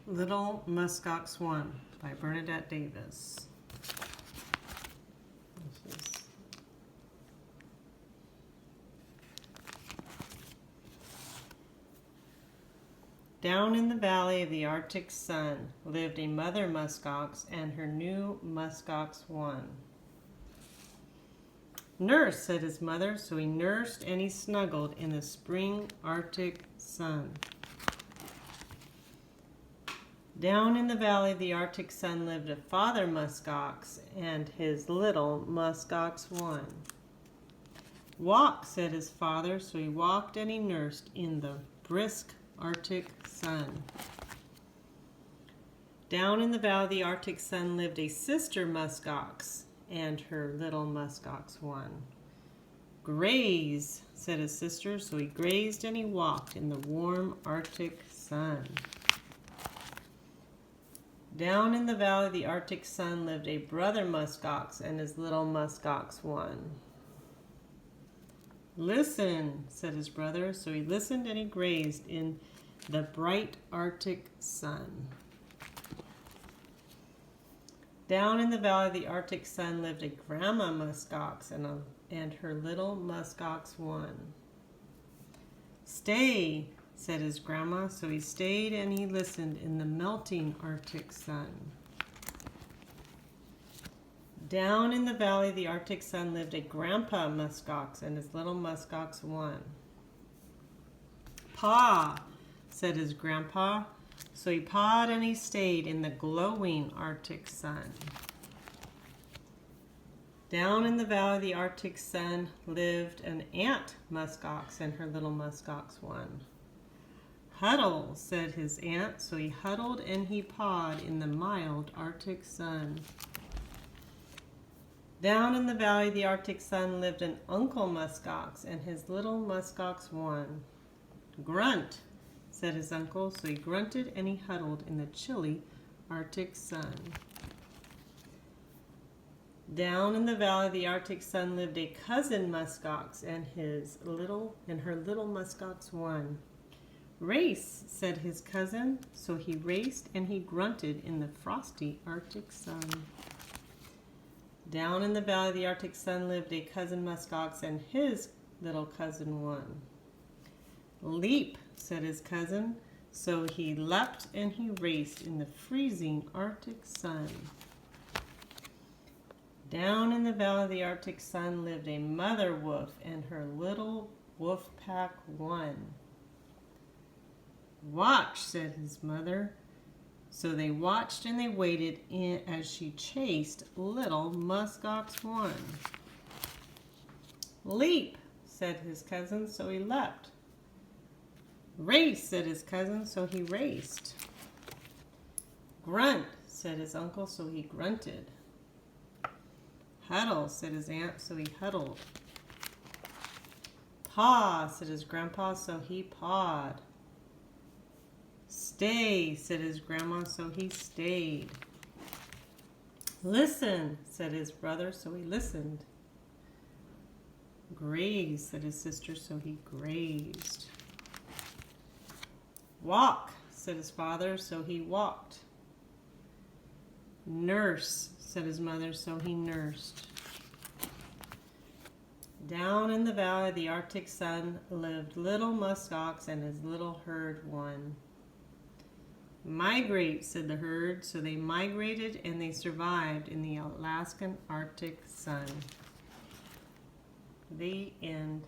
Little Musk Ox One by Bernadette Davis. Down in the valley of the Arctic sun lived a mother musk ox and her new Musk Ox One. "Nurse," said his mother, so he nursed and he snuggled in the spring Arctic sun. Down in the valley of the Arctic sun lived a father musk ox and his little Musk Ox One. "Walk," said his father, so he walked and he nursed in the brisk Arctic sun. Down in the valley of the Arctic sun lived a sister musk ox and her little Musk Ox One. "Graze," said his sister, so he grazed and he walked in the warm Arctic sun. Down in the valley of the Arctic sun lived a brother musk ox and his little Musk Ox One. "Listen," said his brother, so he listened and he grazed in the bright Arctic sun. Down in the valley of the Arctic sun lived a grandma musk ox and her little Musk Ox One. "Stay," said his grandma, so he stayed and he listened in the melting Arctic sun. Down in the valley of the Arctic sun lived a grandpa musk ox and his little Musk Ox One. "Paw," said his grandpa, so he pawed and he stayed in the glowing Arctic sun. Down in the valley of the Arctic sun lived an aunt musk ox and her little Musk Ox One. "Huddle," said his aunt, so he huddled and he pawed in the mild Arctic sun. Down in the valley of the Arctic sun lived an uncle musk ox and his little Musk Ox One. "Grunt," said his uncle, so he grunted and he huddled in the chilly Arctic sun. Down in the valley of the Arctic sun lived a cousin musk ox and her little Musk Ox One. "Race," said his cousin, so he raced and he grunted in the frosty Arctic sun. Down in the valley of the Arctic sun lived a cousin musk ox and his little cousin One. "Leap," said his cousin, so he leapt and he raced in the freezing Arctic sun. Down in the valley of the Arctic sun lived a mother wolf and her little wolf pack One. "Watch," said his mother, so they watched and they waited as she chased little Musk Ox One. "Leap," said his cousin, so he leapt. "Race," said his cousin, so he raced. "Grunt," said his uncle, so he grunted. "Huddle," said his aunt, so he huddled. "Paw," said his grandpa, so he pawed. "Stay," said his grandma, so he stayed. "Listen," said his brother, so he listened. "Graze," said his sister, so he grazed. "Walk," said his father, so he walked. "Nurse," said his mother, so he nursed. Down in the valley of the Arctic sun lived little Musk Ox and his little herd One. "Migrate," said the herd, so they migrated and they survived in the Alaskan Arctic sun. The end.